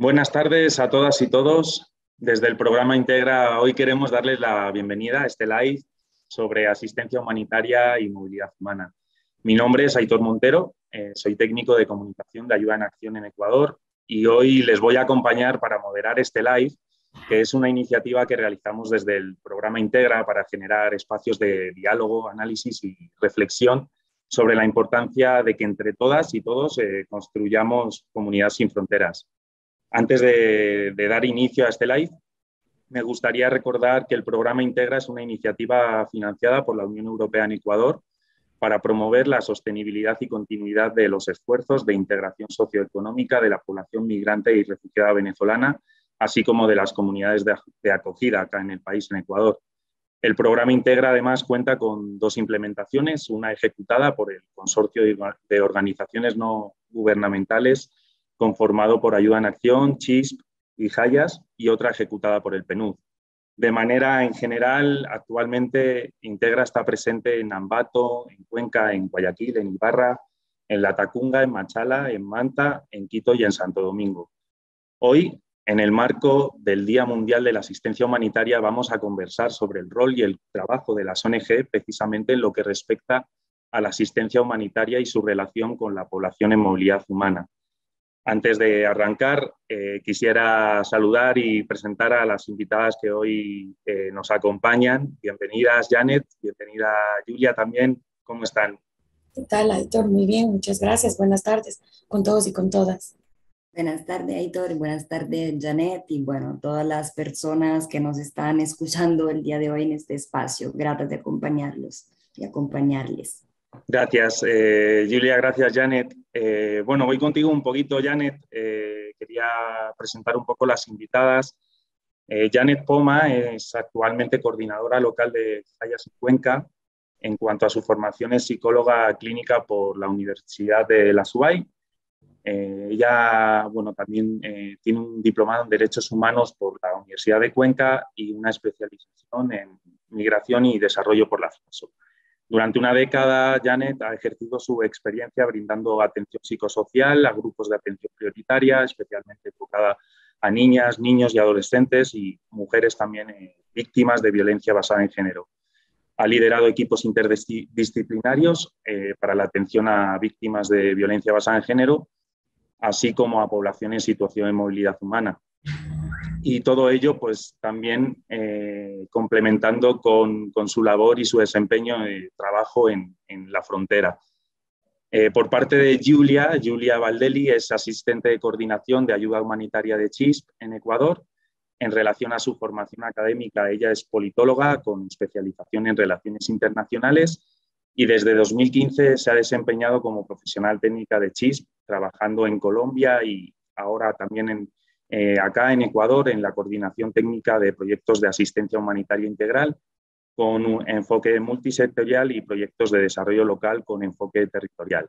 Buenas tardes a todas y todos. Desde el programa Integra hoy queremos darles la bienvenida a este live sobre asistencia humanitaria y movilidad humana. Mi nombre es Aitor Montero, soy técnico de comunicación de Ayuda en Acción en Ecuador y hoy les voy a acompañar para moderar este live, que es una iniciativa que realizamos desde el programa Integra para generar espacios de diálogo, análisis y reflexión sobre la importancia de que entre todas y todos construyamos comunidades sin fronteras. Antes de dar inicio a este live, me gustaría recordar que el programa Integra es una iniciativa financiada por la Unión Europea en Ecuador para promover la sostenibilidad y continuidad de los esfuerzos de integración socioeconómica de la población migrante y refugiada venezolana, así como de las comunidades de acogida acá en el país, en Ecuador. El programa Integra, además, cuenta con dos implementaciones, una ejecutada por el Consorcio de Organizaciones No Gubernamentales conformado por Ayuda en Acción, CHISP y Hayas, y otra ejecutada por el PNUD. De manera en general, actualmente Integra está presente en Ambato, en Cuenca, en Guayaquil, en Ibarra, en Latacunga, en Machala, en Manta, en Quito y en Santo Domingo. Hoy, en el marco del Día Mundial de la Asistencia Humanitaria, vamos a conversar sobre el rol y el trabajo de las ONG precisamente en lo que respecta a la asistencia humanitaria y su relación con la población en movilidad humana. Antes de arrancar, quisiera saludar y presentar a las invitadas que hoy nos acompañan. Bienvenidas, Janet, bienvenida, Julia, también. ¿Cómo están? ¿Qué tal, Aitor? Muy bien, muchas gracias. Buenas tardes con todos y con todas. Buenas tardes, Aitor, buenas tardes, Janet, y bueno, todas las personas que nos están escuchando el día de hoy en este espacio. Gratas de acompañarlos y acompañarles. Gracias, Julia, gracias, Janet. Bueno, voy contigo un poquito, Janet. Quería presentar un poco las invitadas. Janet Poma es actualmente coordinadora local de Hayas y Cuenca. En cuanto a su formación, es psicóloga clínica por la Universidad de la SUBAY. Ella, bueno, también tiene un diplomado en Derechos Humanos por la Universidad de Cuenca y una especialización en Migración y Desarrollo por la FASO. Durante una década, Janet ha ejercido su experiencia brindando atención psicosocial a grupos de atención prioritaria, especialmente enfocada a niñas, niños y adolescentes y mujeres también víctimas de violencia basada en género. Ha liderado equipos interdisciplinarios para la atención a víctimas de violencia basada en género, así como a población en situación de movilidad humana. Y todo ello, pues también complementando con su labor y su desempeño de trabajo en la frontera. Por parte de Julia Valdelli es asistente de coordinación de ayuda humanitaria de CHISP en Ecuador. En relación a su formación académica, ella es politóloga con especialización en relaciones internacionales y desde 2015 se ha desempeñado como profesional técnica de CHISP, trabajando en Colombia y ahora también acá en Ecuador en la coordinación técnica de proyectos de asistencia humanitaria integral con un enfoque multisectorial y proyectos de desarrollo local con enfoque territorial.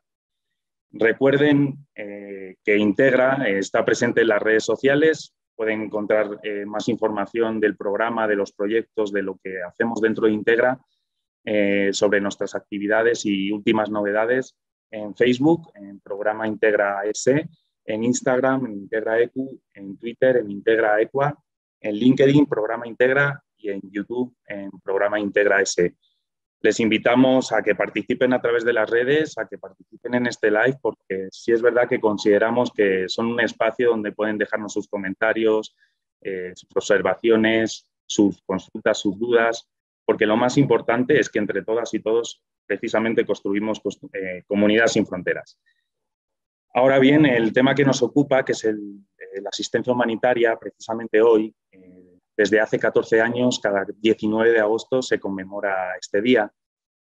Recuerden que Integra está presente en las redes sociales. Pueden encontrar más información del programa, de los proyectos, de lo que hacemos dentro de Integra, sobre nuestras actividades y últimas novedades en Facebook, en programa Integra S, en Instagram, en Integra ECU, en Twitter, en Integra ECUA, en LinkedIn, programa Integra y en YouTube, en programa Integra S. Les invitamos a que participen a través de las redes, a que participen en este live, porque sí es verdad que consideramos que son un espacio donde pueden dejarnos sus comentarios, sus observaciones, sus consultas, sus dudas, porque lo más importante es que entre todas y todos precisamente construimos comunidades sin fronteras. Ahora bien, el tema que nos ocupa, que es la asistencia humanitaria, precisamente hoy, desde hace 14 años, cada 19 de agosto se conmemora este día.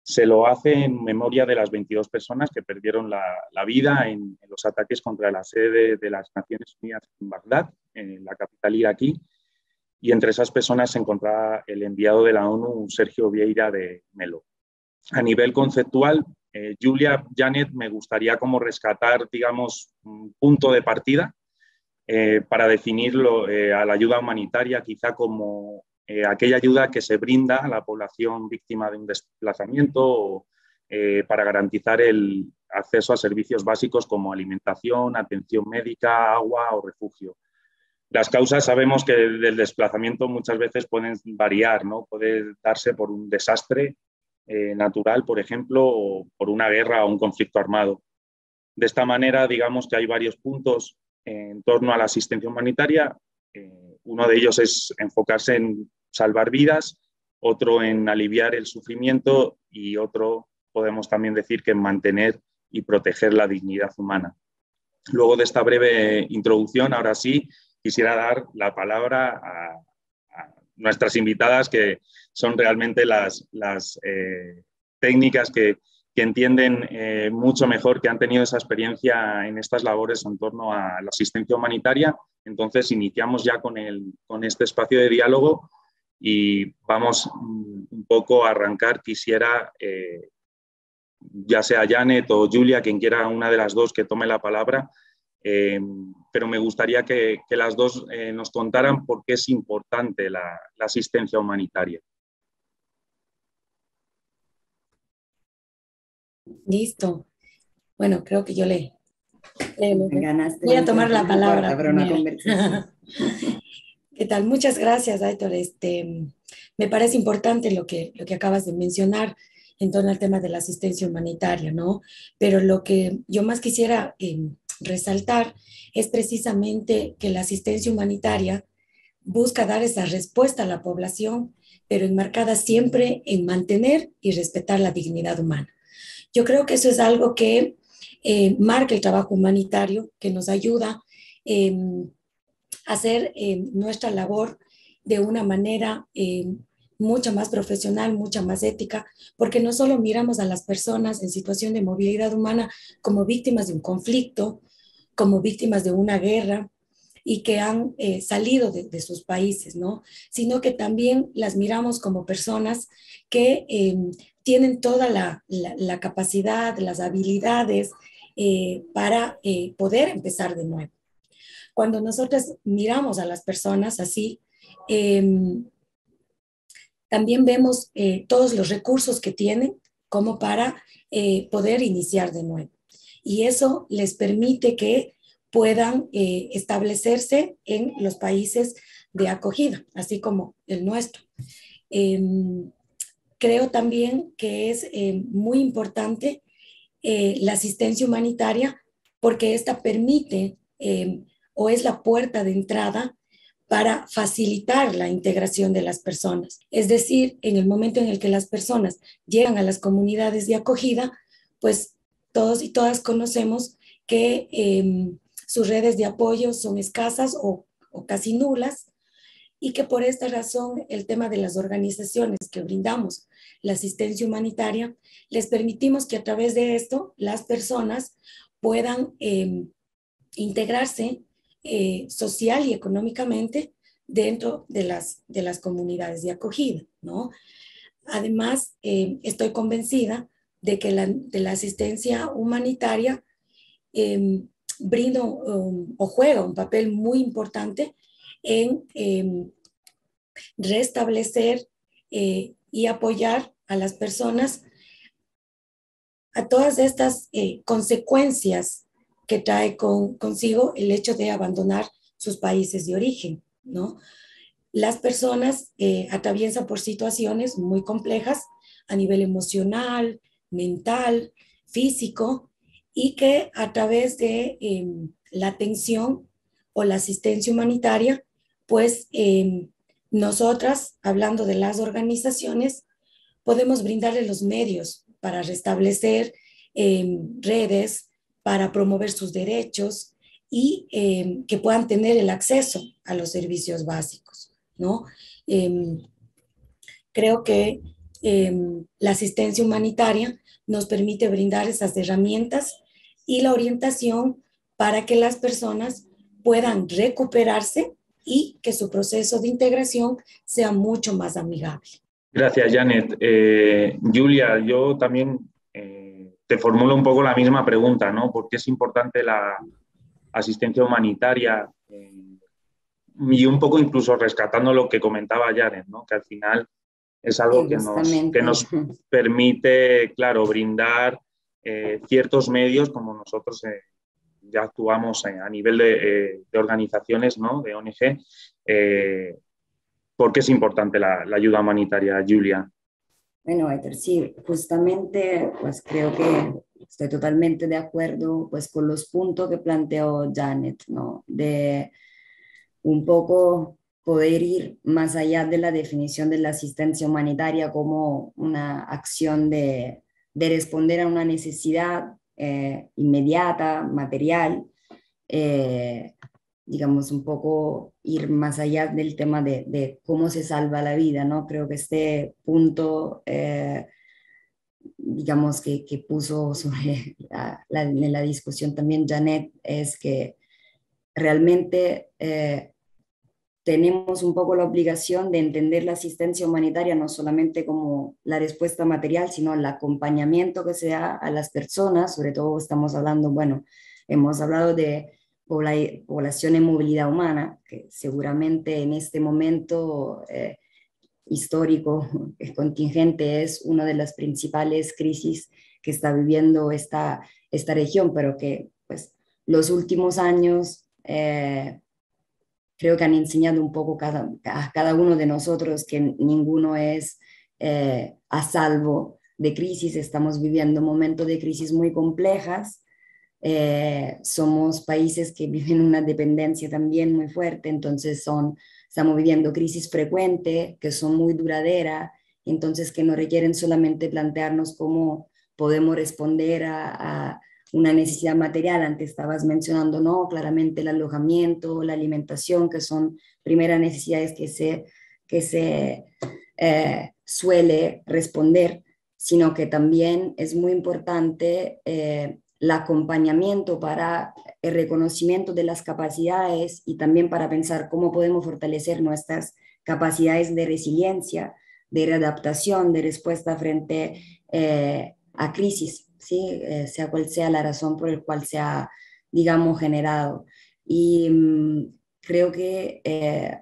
Se lo hace en memoria de las 22 personas que perdieron la vida en los ataques contra la sede de las Naciones Unidas en Bagdad, en la capital iraquí, y entre esas personas se encontraba el enviado de la ONU, Sergio Vieira de Melo. A nivel conceptual, Julia, Janet, me gustaría como rescatar, digamos, un punto de partida para definirlo a la ayuda humanitaria, quizá como aquella ayuda que se brinda a la población víctima de un desplazamiento para garantizar el acceso a servicios básicos como alimentación, atención médica, agua o refugio. Las causas sabemos que del desplazamiento muchas veces pueden variar, ¿no? Puede darse por un desastre natural, por ejemplo, o por una guerra o un conflicto armado. De esta manera, digamos que hay varios puntos en torno a la asistencia humanitaria. Uno de ellos es enfocarse en salvar vidas, otro en aliviar el sufrimiento y otro, podemos también decir, que en mantener y proteger la dignidad humana. Luego de esta breve introducción, ahora sí, quisiera dar la palabra a nuestras invitadas, que son realmente las técnicas que entienden mucho mejor, que han tenido esa experiencia en estas labores en torno a la asistencia humanitaria. Entonces, iniciamos ya con este espacio de diálogo y vamos un poco a arrancar. Quisiera, ya sea Janet o Julia, quien quiera, una de las dos que tome la palabra, pero me gustaría que las dos nos contaran por qué es importante la asistencia humanitaria. Listo. Bueno, creo que yo Ganaste voy a tomar la palabra para una primero. conversación. ¿Qué tal? Muchas gracias, Aitor. Me parece importante lo que acabas de mencionar en torno al tema de la asistencia humanitaria, ¿no? Pero lo que yo más quisiera resaltar es precisamente que la asistencia humanitaria busca dar esa respuesta a la población, pero enmarcada siempre en mantener y respetar la dignidad humana. Yo creo que eso es algo que marca el trabajo humanitario, que nos ayuda eh, a hacer nuestra labor de una manera mucho más profesional, mucha más ética, porque no solo miramos a las personas en situación de movilidad humana como víctimas de un conflicto, como víctimas de una guerra y que han salido de sus países, ¿no? Sino que también las miramos como personas que tienen toda la capacidad, las habilidades para poder empezar de nuevo. Cuando nosotros miramos a las personas así, también vemos todos los recursos que tienen como para poder iniciar de nuevo. Y eso les permite que puedan establecerse en los países de acogida, así como el nuestro. Creo también que es muy importante la asistencia humanitaria porque esta permite o es la puerta de entrada para facilitar la integración de las personas. Es decir, en el momento en el que las personas llegan a las comunidades de acogida, pues todos y todas conocemos que sus redes de apoyo son escasas o casi nulas y que por esta razón el tema de las organizaciones que brindamos la asistencia humanitaria, les permitimos que a través de esto las personas puedan integrarse social y económicamente dentro de las comunidades de acogida, ¿no? Además, estoy convencida de que de la asistencia humanitaria brinda o juega un papel muy importante en restablecer y apoyar a las personas a todas estas consecuencias que trae consigo el hecho de abandonar sus países de origen, ¿no? Las personas atraviesan por situaciones muy complejas a nivel emocional, mental, físico, y que a través de la atención o la asistencia humanitaria, pues nosotras, hablando de las organizaciones, podemos brindarles los medios para restablecer redes, para promover sus derechos y que puedan tener el acceso a los servicios básicos, ¿no? Creo que la asistencia humanitaria nos permite brindar esas herramientas y la orientación para que las personas puedan recuperarse y que su proceso de integración sea mucho más amigable. Gracias, Janet. Julia, yo también te formulo un poco la misma pregunta, ¿no? ¿Por qué es importante la asistencia humanitaria? Y un poco incluso rescatando lo que comentaba Janet, ¿no? Que al final es algo que nos permite, claro, brindar ciertos medios, como nosotros ya actuamos a nivel de organizaciones, ¿no? De ONG. ¿Por qué es importante la ayuda humanitaria, Julia? Bueno, Héctor, sí, justamente, pues creo que estoy totalmente de acuerdo, pues con los puntos que planteó Janet, ¿no? De un poco poder ir más allá de la definición de la asistencia humanitaria como una acción de responder a una necesidad inmediata, material, eh, digamos, un poco ir más allá del tema de cómo se salva la vida, ¿no? Creo que este punto, digamos, que puso sobre en la discusión también Janet, es que realmente tenemos un poco la obligación de entender la asistencia humanitaria no solamente como la respuesta material, sino el acompañamiento que se da a las personas, sobre todo estamos hablando, bueno, hemos hablado de población en movilidad humana, que seguramente en este momento histórico, contingente, es una de las principales crisis que está viviendo esta región, pero que pues los últimos años creo que han enseñado un poco a cada uno de nosotros que ninguno es a salvo de crisis. Estamos viviendo momentos de crisis muy complejas. Somos países que viven una dependencia también muy fuerte, entonces estamos viviendo crisis frecuentes que son muy duraderas, entonces que no requieren solamente plantearnos cómo podemos responder a una necesidad material. Antes estabas mencionando, ¿no? Claramente el alojamiento, la alimentación, que son primeras necesidades que se suele responder, sino que también es muy importante el acompañamiento para el reconocimiento de las capacidades y también para pensar cómo podemos fortalecer nuestras capacidades de resiliencia, de readaptación, de respuesta frente a crisis, ¿sí? Sea cual sea la razón por la cual se ha, digamos, generado. Y creo que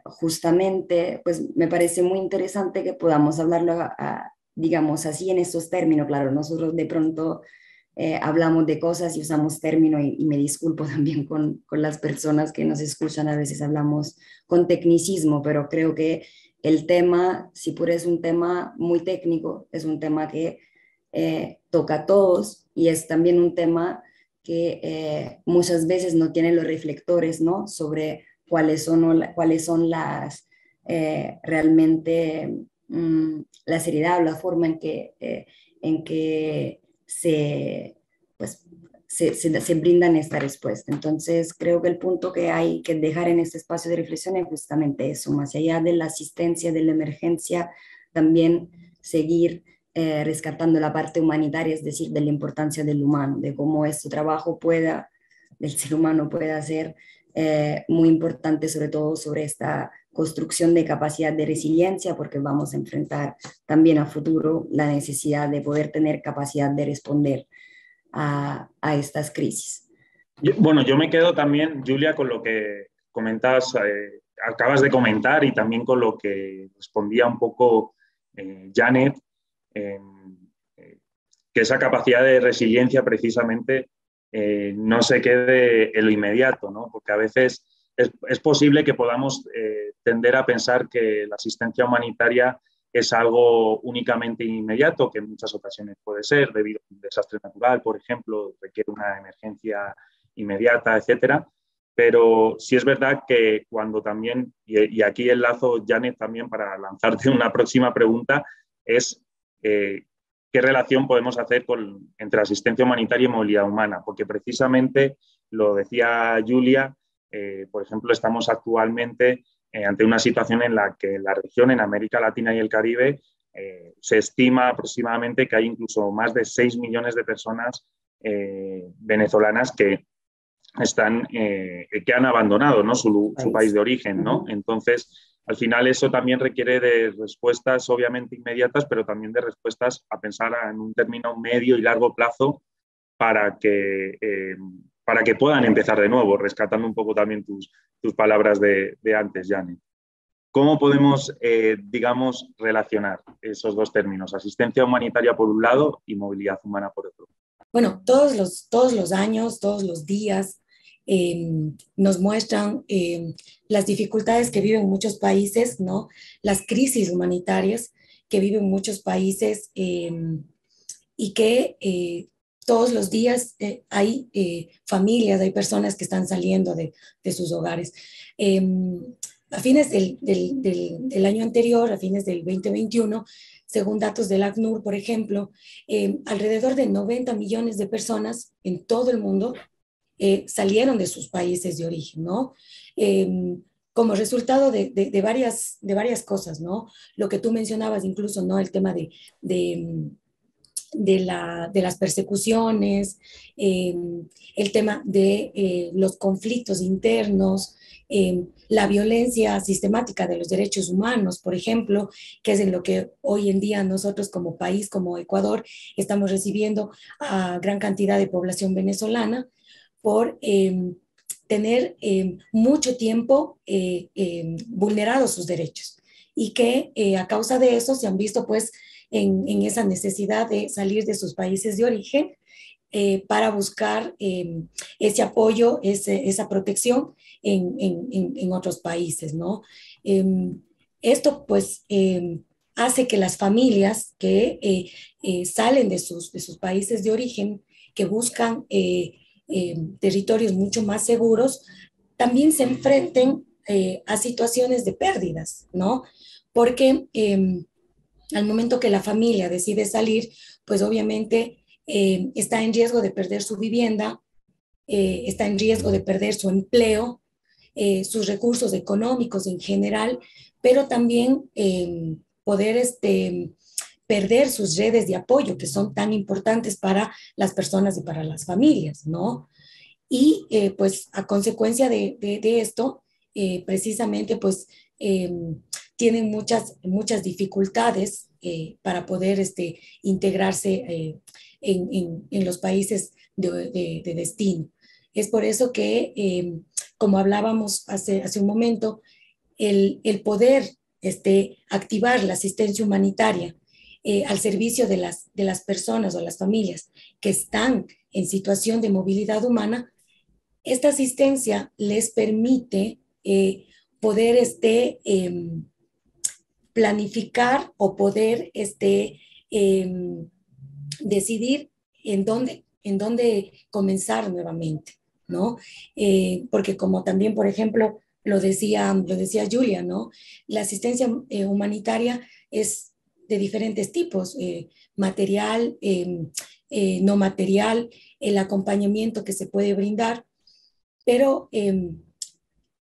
justamente, pues me parece muy interesante que podamos hablarlo, digamos, así en estos términos. Claro, nosotros de pronto hablamos de cosas y usamos términos y me disculpo también con las personas que nos escuchan, a veces hablamos con tecnicismo, pero creo que el tema, si por es un tema muy técnico, es un tema que toca a todos y es también un tema que muchas veces no tiene los reflectores, ¿no? Sobre cuáles son las realmente la seriedad o la forma en que pues, se brindan esta respuesta. Entonces, creo que el punto que hay que dejar en este espacio de reflexión es justamente eso, más allá de la asistencia, de la emergencia, también seguir rescatando la parte humanitaria, es decir, de la importancia del humano, de cómo este trabajo del ser humano pueda ser muy importante, sobre todo sobre esta construcción de capacidad de resiliencia, porque vamos a enfrentar también a futuro la necesidad de poder tener capacidad de responder a estas crisis. Bueno, yo me quedo también, Julia, con lo que comentas, acabas de comentar y también con lo que respondía un poco Janet, que esa capacidad de resiliencia precisamente no se quede en lo inmediato, ¿no? Porque a veces es posible que podamos tender a pensar que la asistencia humanitaria es algo únicamente inmediato, que en muchas ocasiones puede ser, debido a un desastre natural, por ejemplo, requiere una emergencia inmediata, etcétera. Pero sí es verdad que cuando también, y aquí enlazo, Janet, también para lanzarte una próxima pregunta, es qué relación podemos hacer entre asistencia humanitaria y movilidad humana, porque precisamente, lo decía Julia, por ejemplo, estamos actualmente ante una situación en la que en la región, en América Latina y el Caribe, se estima aproximadamente que hay incluso más de 6 millones de personas venezolanas que han abandonado, ¿no? su país de origen, ¿no? Entonces, al final eso también requiere de respuestas obviamente inmediatas, pero también de respuestas a pensar en un término medio y largo plazo para que puedan empezar de nuevo, rescatando un poco también tus palabras de antes, Janet. ¿Cómo podemos, digamos, relacionar esos dos términos, asistencia humanitaria por un lado y movilidad humana por otro? Bueno, todos los años, todos los días, nos muestran las dificultades que viven muchos países, ¿no? Las crisis humanitarias que viven muchos países y que todos los días hay familias, hay personas que están saliendo de sus hogares. A fines del año anterior, a fines del 2021, según datos del ACNUR, por ejemplo, alrededor de 90 millones de personas en todo el mundo salieron de sus países de origen, ¿no? Como resultado de varias cosas, ¿no? Lo que tú mencionabas incluso, ¿no? El tema de las persecuciones, el tema de los conflictos internos, la violencia sistemática de los derechos humanos, por ejemplo, que es en lo que hoy en día nosotros como país, como Ecuador, estamos recibiendo a gran cantidad de población venezolana por tener mucho tiempo vulnerados sus derechos y que a causa de eso se han visto pues en esa necesidad de salir de sus países de origen para buscar ese apoyo, esa protección en otros países, ¿no? Esto pues hace que las familias que salen de sus países de origen, que buscan territorios mucho más seguros, también se enfrenten a situaciones de pérdidas, ¿no? Porque al momento que la familia decide salir, pues obviamente está en riesgo de perder su vivienda, está en riesgo de perder su empleo, sus recursos económicos en general, pero también poder perder sus redes de apoyo que son tan importantes para las personas y para las familias, ¿no? Y pues a consecuencia de esto, precisamente pues tienen muchas dificultades para poder integrarse en los países de destino. Es por eso que, como hablábamos hace un momento, el poder activar la asistencia humanitaria al servicio de las personas o las familias que están en situación de movilidad humana, esta asistencia les permite poder planificar o poder decidir en dónde comenzar nuevamente, ¿no? Porque como también, por ejemplo, lo decía Julia, ¿no? La asistencia humanitaria es de diferentes tipos, material, no material, el acompañamiento que se puede brindar, pero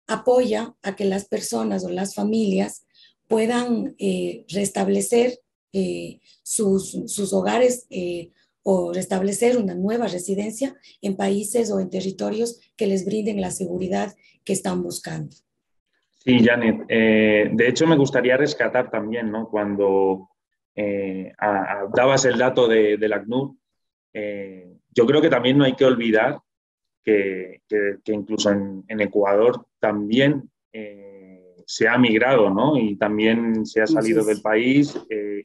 apoya a que las personas o las familias puedan restablecer sus hogares o restablecer una nueva residencia en países o en territorios que les brinden la seguridad que están buscando. Sí, Janet. De hecho, me gustaría rescatar también, ¿no? Cuando dabas el dato del ACNUR, yo creo que también no hay que olvidar que incluso en Ecuador también se ha migrado, ¿no? Y también se ha salido del país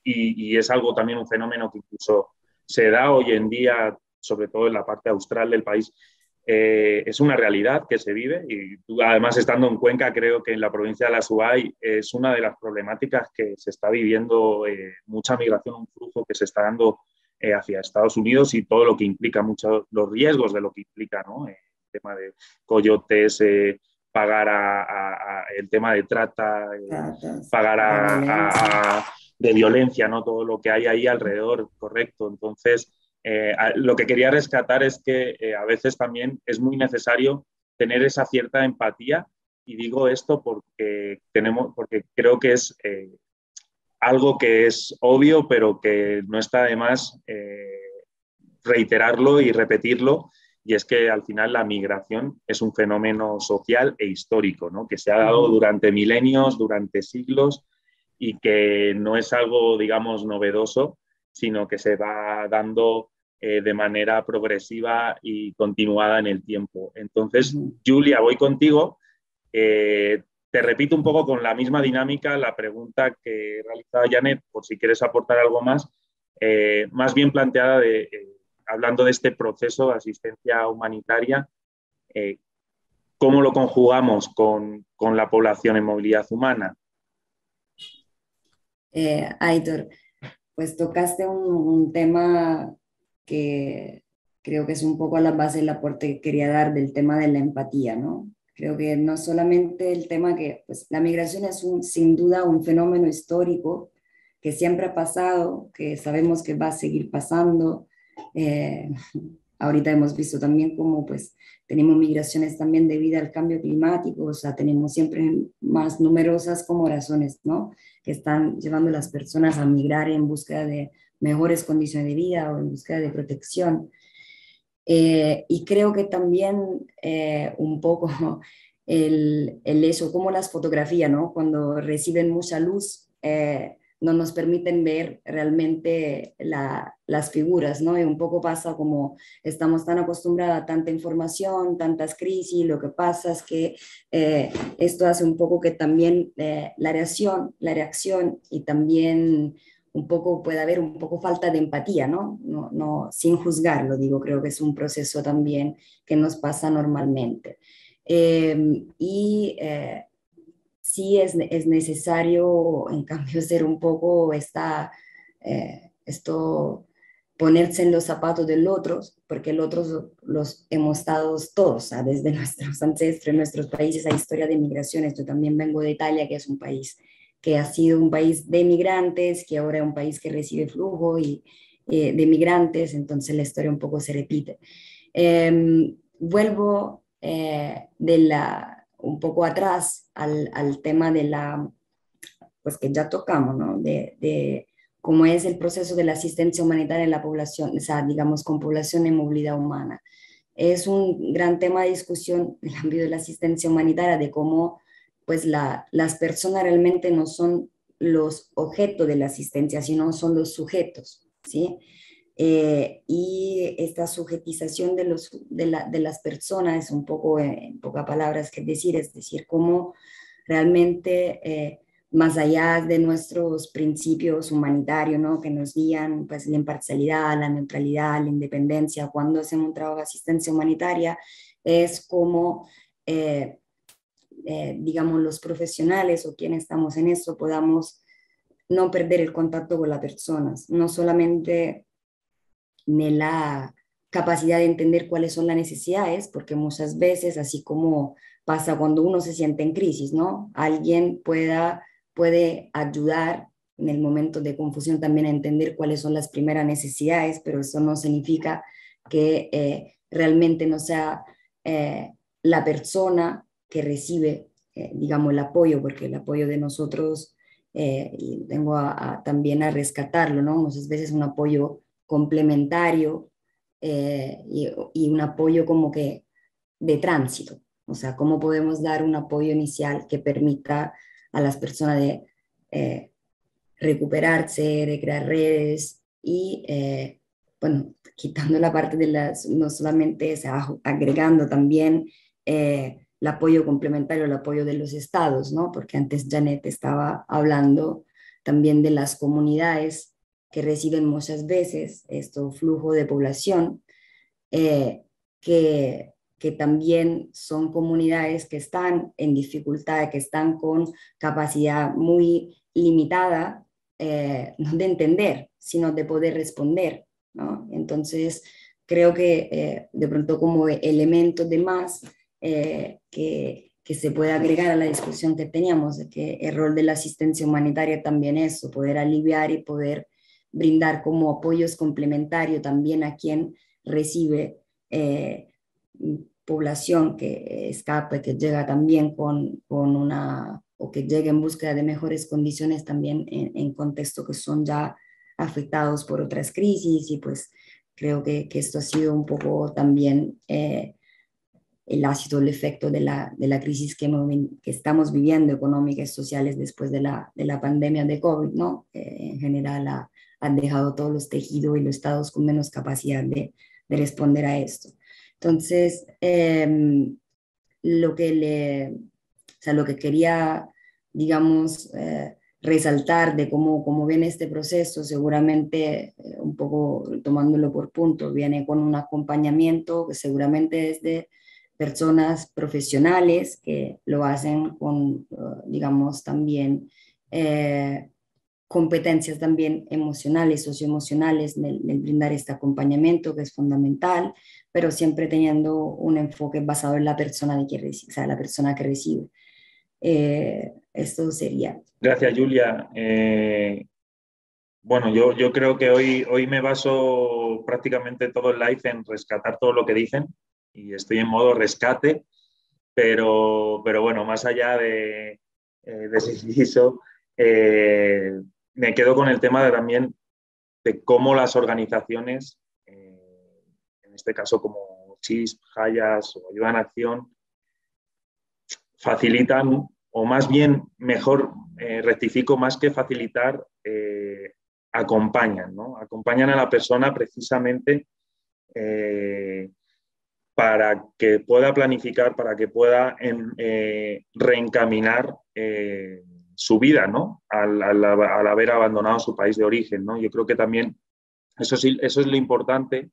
y es algo también un fenómeno que incluso se da hoy en día, sobre todo en la parte austral del país. Es una realidad que se vive y tú, además, estando en Cuenca, creo que en la provincia de la Suay es una de las problemáticas que se está viviendo, mucha migración, un flujo que se está dando hacia Estados Unidos y todo lo que implica, muchos los riesgos de lo que implica, ¿no? El tema de coyotes, pagar el tema de trata, pagar de violencia, ¿no? Todo lo que hay ahí alrededor, correcto. Entonces, lo que quería rescatar es que a veces también es muy necesario tener esa cierta empatía, y digo esto porque creo que es algo que es obvio, pero que no está de más reiterarlo y repetirlo, y es que al final la migración es un fenómeno social e histórico, ¿no? Que se ha dado durante milenios, durante siglos, y que no es algo, digamos, novedoso, sino que se va dando de manera progresiva y continuada en el tiempo. Entonces, Julia, voy contigo. Te repito un poco con la misma dinámica la pregunta que realizaba Janet, por si quieres aportar algo más bien planteada hablando de este proceso de asistencia humanitaria. ¿cómo lo conjugamos con la población en movilidad humana? Aitor, pues tocaste un tema que creo que es un poco a la base del aporte que quería dar del tema de la empatía, ¿no? Creo que no solamente el tema que, pues la migración es sin duda un fenómeno histórico que siempre ha pasado, que sabemos que va a seguir pasando. Eh, Ahorita hemos visto también cómo pues tenemos migraciones también debido al cambio climático, o sea, tenemos siempre más numerosas como razones, ¿no? Que están llevando a las personas a migrar en búsqueda de mejores condiciones de vida o en búsqueda de protección. Y creo que también un poco el eso, como las fotografías, ¿no? Cuando reciben mucha luz, no nos permiten ver realmente las figuras, ¿no? Y un poco pasa como estamos tan acostumbrados a tanta información, tantas crisis, lo que pasa es que esto hace un poco que también la reacción y también un poco puede haber un poco falta de empatía, ¿no? No, sin juzgarlo, digo, creo que es un proceso también que nos pasa normalmente. Y sí es necesario, en cambio, ser un poco esto, ponerse en los zapatos del otro, porque el otro los hemos estado todos, o sea, desde nuestros ancestros, en nuestros países hay historia de migraciones. Yo también vengo de Italia, que es un país que ha sido un país de migrantes, que ahora es un país que recibe flujo de migrantes, entonces la historia un poco se repite. Vuelvo un poco atrás al tema de pues que ya tocamos, ¿no? De cómo es el proceso de la asistencia humanitaria en la población, o sea, digamos, con población en movilidad humana. Es un gran tema de discusión en el ámbito de la asistencia humanitaria, de cómo pues las personas realmente no son los objetos de la asistencia, sino son los sujetos, ¿sí? Y esta sujetización de las personas es un poco, en pocas palabras, es decir, cómo realmente, más allá de nuestros principios humanitarios, ¿no? Que nos guían, pues la imparcialidad, la neutralidad, la independencia, cuando hacemos un trabajo de asistencia humanitaria, es como, digamos, los profesionales o quienes estamos en esto podamos no perder el contacto con las personas, no solamente en la capacidad de entender cuáles son las necesidades, porque muchas veces, así como pasa cuando uno se siente en crisis, ¿no? Alguien puede ayudar en el momento de confusión también a entender cuáles son las primeras necesidades, pero eso no significa que realmente no sea la persona que recibe, digamos, el apoyo, porque el apoyo de nosotros, y vengo también a rescatarlo, ¿no? Muchas veces un apoyo complementario, y un apoyo como que de tránsito. O sea, cómo podemos dar un apoyo inicial que permita a las personas de recuperarse, de crear redes y, bueno, quitando la parte de no solamente, o sea, agregando también el apoyo complementario, el apoyo de los estados, ¿no? Porque antes Janet estaba hablando también de las comunidades que reciben muchas veces este flujo de población, eh, que también son comunidades que están en dificultad, que están con capacidad muy limitada, no de entender, sino de poder responder, ¿no? Entonces, creo que de pronto como elementos de más que se puede agregar a la discusión que teníamos, de que el rol de la asistencia humanitaria también es eso, poder aliviar y poder brindar como apoyos complementarios también a quien recibe eh, población que escapa, que llega también o que llega en búsqueda de mejores condiciones también en contextos que son ya afectados por otras crisis, y pues creo que esto ha sido un poco también el ácido, el efecto de la crisis que estamos viviendo, económicas y sociales, después de la pandemia de COVID, ¿no? En general han dejado todos los tejidos y los estados con menos capacidad de responder a esto. Entonces, lo que quería, digamos, resaltar de cómo viene este proceso, seguramente un poco tomándolo por punto, viene con un acompañamiento que seguramente personas profesionales que lo hacen con, digamos, también competencias también emocionales, socioemocionales en el brindar este acompañamiento que es fundamental, pero siempre teniendo un enfoque basado en la persona de que recibe, o sea, la persona que recibe. Esto sería. Gracias, Julia. Bueno, yo creo que hoy me baso prácticamente todo el live en rescatar todo lo que dicen y estoy en modo rescate, pero bueno, más allá de eso, me quedo con el tema también de cómo las organizaciones, en este caso como CHISP, Hayas o Ayuda en Acción, facilitan, o más bien, mejor rectifico, más que facilitar, acompañan, ¿no? Acompañan a la persona precisamente para que pueda planificar, para que pueda reencaminar su vida, ¿no? Al haber abandonado su país de origen, ¿no? Yo creo que también eso es lo importante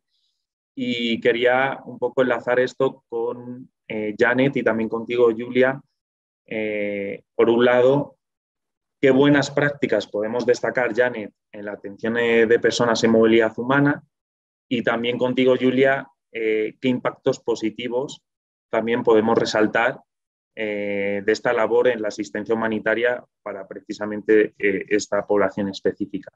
y quería un poco enlazar esto con Janet y también contigo, Julia. Por un lado, qué buenas prácticas podemos destacar, Janet, en la atención de personas en movilidad humana y también contigo, Julia, qué impactos positivos también podemos resaltar de esta labor en la asistencia humanitaria para precisamente esta población específica.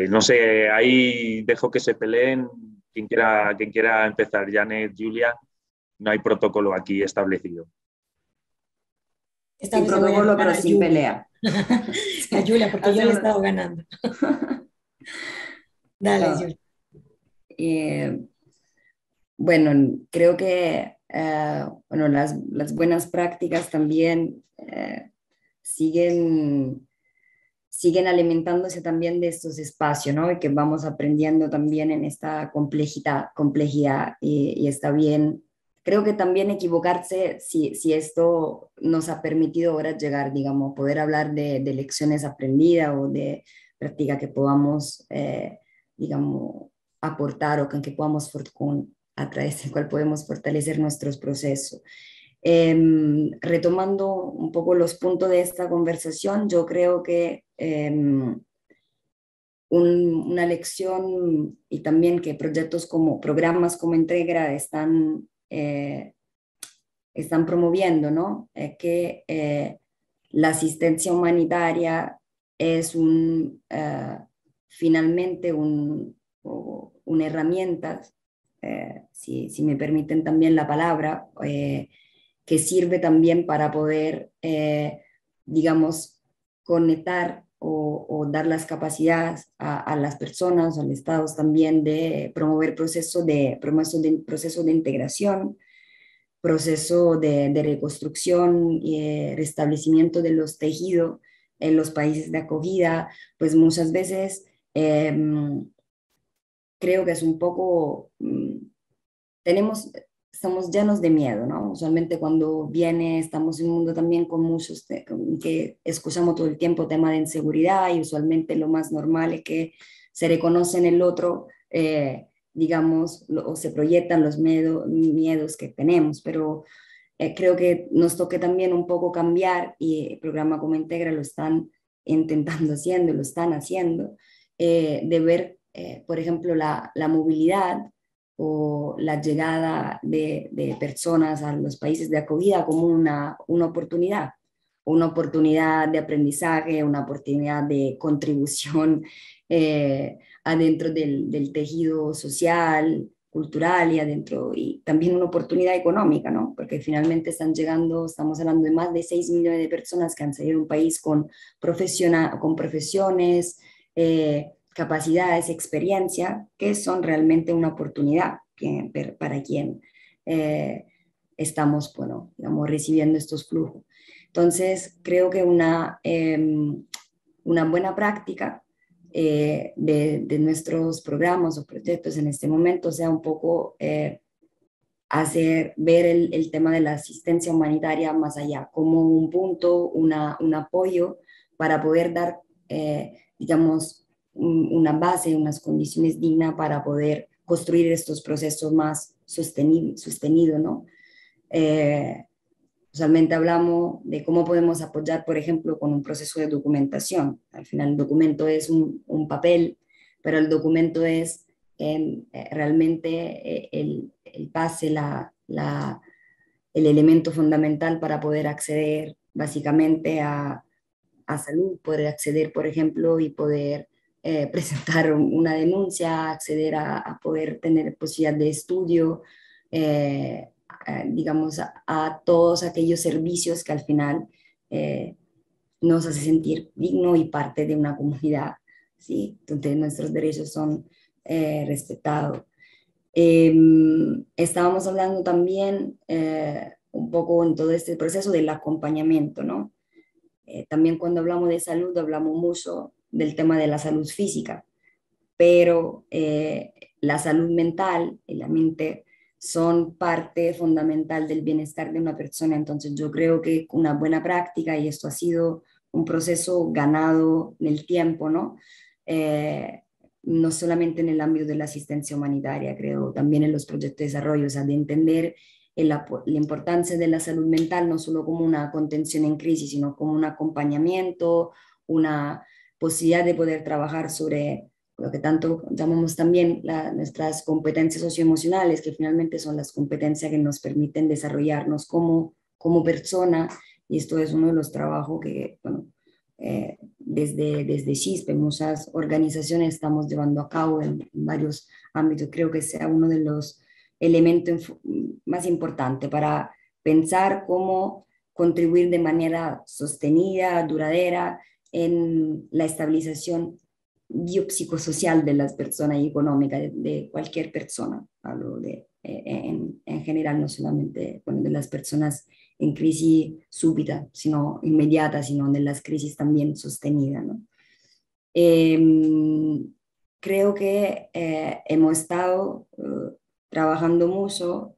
No sé, ahí dejo que se peleen quien quiera empezar, Janet, Julia, no hay protocolo aquí establecido. Esta Sin vez le voy a protocolo, ganar pero a sin Julia. pelea. A Julia, porque yo le he estado ganando. Dale, No, Julia. eh, bueno, creo que bueno, las buenas prácticas también siguen alimentándose también de estos espacios, ¿no? Y que vamos aprendiendo también en esta complejidad y está bien. Creo que también equivocarse si esto nos ha permitido ahora llegar, digamos, poder hablar de lecciones aprendidas o de práctica que podamos, digamos, aportar o con que podamos, a través del cual podemos fortalecer nuestros procesos. Retomando un poco los puntos de esta conversación, yo creo que una lección y también que proyectos como programas como Integra están promoviendo, ¿no? Que la asistencia humanitaria es finalmente una herramienta, si me permiten también la palabra, que sirve también para poder, digamos, conectar o dar las capacidades a las personas, a los estados también de promover proceso de integración, proceso de reconstrucción y restablecimiento de los tejidos en los países de acogida, pues muchas veces creo que es un poco, estamos llenos de miedo, ¿no? Usualmente cuando estamos en un mundo también con muchos, que escuchamos todo el tiempo tema de inseguridad y usualmente lo más normal es que se reconoce en el otro, digamos, o se proyectan los miedos que tenemos, pero creo que nos toque también un poco cambiar y el programa como Integra lo están intentando haciendo, lo están haciendo, de ver, por ejemplo, la movilidad o la llegada de personas a los países de acogida como una oportunidad de aprendizaje, una oportunidad de contribución adentro del tejido social, cultural y adentro, y también una oportunidad económica, ¿no? Porque finalmente están llegando, estamos hablando de más de 6 millones de personas que han salido de un país con profesiones, capacidades, experiencia, que son realmente una oportunidad para quien estamos, bueno, digamos, recibiendo estos flujos. Entonces, creo que una buena práctica de nuestros programas o proyectos en este momento sea un poco ver el tema de la asistencia humanitaria más allá, como un punto, un apoyo para poder dar, digamos, una base, unas condiciones dignas para poder construir estos procesos más sostenidos, ¿no? Usualmente hablamos de cómo podemos apoyar, por ejemplo, con un proceso de documentación. Al final el documento es un papel, pero el documento es realmente el pase, el elemento fundamental para poder acceder básicamente a salud, poder acceder, por ejemplo, y poder presentar una denuncia, acceder a poder tener posibilidad de estudio, digamos, a todos aquellos servicios que al final nos hace sentir digno y parte de una comunidad, ¿sí? Donde nuestros derechos son respetados. Estábamos hablando también un poco en todo este proceso del acompañamiento, ¿no? También cuando hablamos de salud hablamos mucho del tema de la salud física, pero la salud mental y la mente son parte fundamental del bienestar de una persona. Entonces yo creo que una buena práctica, y esto ha sido un proceso ganado en el tiempo, ¿no? No solamente en el ámbito de la asistencia humanitaria, creo también en los proyectos de desarrollo, o sea, de entender la importancia de la salud mental, no solo como una contención en crisis, sino como un acompañamiento, una posibilidad de poder trabajar sobre lo que tanto llamamos también nuestras competencias socioemocionales, que finalmente son las competencias que nos permiten desarrollarnos como persona, y esto es uno de los trabajos que, bueno, desde CISPE, muchas organizaciones estamos llevando a cabo en varios ámbitos. Creo que sea uno de los elementos más importantes para pensar cómo contribuir de manera sostenida, duradera, en la estabilización biopsicosocial de las personas y económica de cualquier persona. Hablo en general, no solamente bueno, de las personas en crisis súbita, sino inmediata, sino de las crisis también sostenidas, ¿no? Creo que hemos estado trabajando mucho